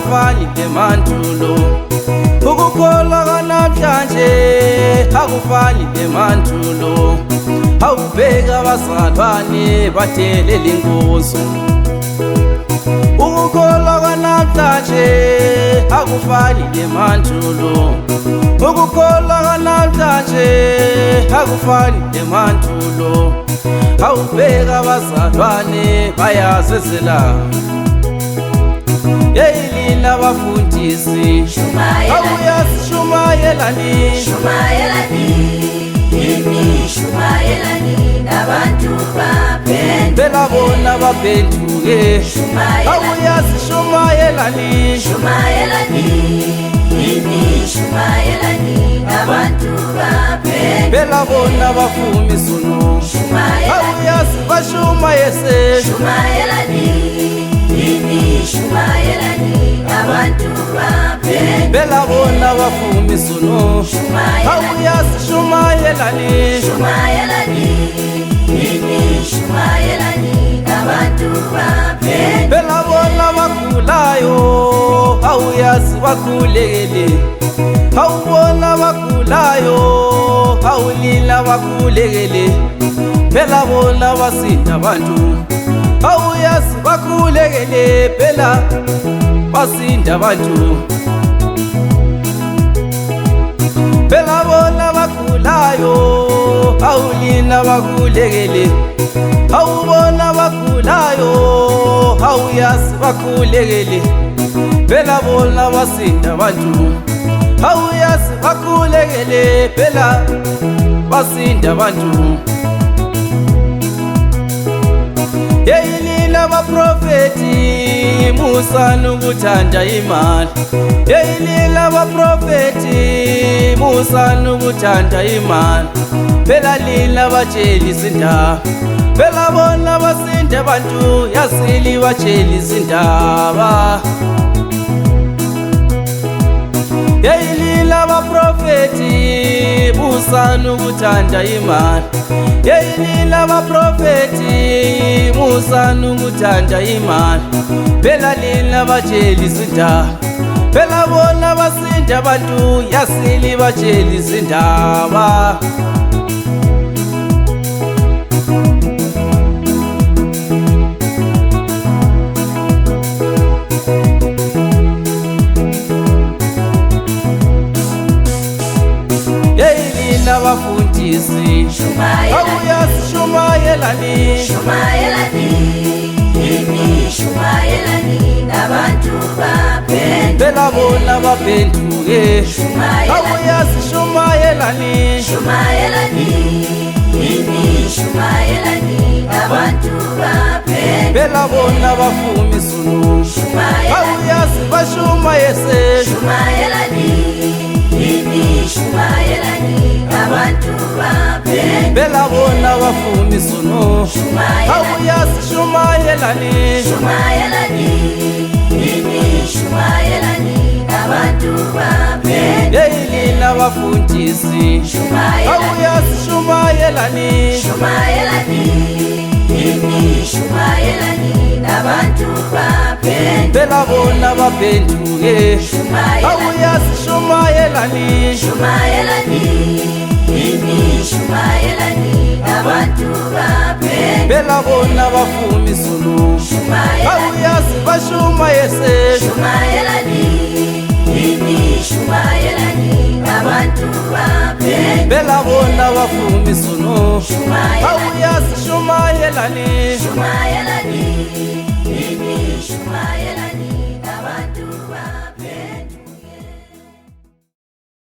akufani emandulo. Ukukholwa kanamhlanje akufani emandulo. Awubheka abazalwane badelela inkozo. Ukukholwa kanamhlanje akufani emandulo. Ukukholwa kanamhlanje akufani emandulo. Awubheka abazalwane bayazezela. Lina bafundisi awuyazi shumayelani Shumayelani nabantu baphenduke. Phela bona baphenduke. Awuyazi shumayelani Shumayelani nabantu baphenduke. Phela bona bafuma isono. Awuyazi bashumayese. Shumayelani nabantu baphenduke. Phela bona bafuma isono. Awuyazi shumayelani nabantu baphenduke. Phela bona bagulayo awuyazi bakhulekele. Awubona bagulayo awulila bakhulekele. Phela bona basinda abantu awuyazi bakhulekele. Phela basinda abantu. Phela bona bagulayo awulila bakhulekele. Awubona bagulayo awuyazi bakhulekele. Phela bona basinda abantu awuyazi bakhulekele. Phela basinda abantu. Yeyilila abaprofeti Musa nukuthanda imali. Yeyilila abaprofeti Musa nukuthanda imali. Phela lila batshelisa indaba. Phela bona basinda abantu yasili batshelisa indaba. Yeyilila abaprofeti Musa nukuthanda imali. Yeyilila abaprofeti Musa nukuthanda imali. Phela lila batshelisa indaba. Phela bona basinda abantu yasili batshelisa indaba. Yeyilila abafundisi awuyazi shumayelani nabantu baphenduke. Phela bona baphenduke. Awuyazi shumayelani nabantu baphenduke. Phela bona bafuma isono. Awuyazi bashumayese. Nabantu baphenduke. Phela bona bafuma isono. Awuyazi shumayelani nabantu baphenduke. Yeyilila abafundisi awuyazi shumayelani nabantu baphenduke. Phela bona baphenduke. Awuyazi shumayelani nabantu baphenduke. Phela bona bafuma isono. Awuyazi bashumayese. Nabantu baphenduke. Phela bona bafuma isono. Awuyazi shumayelani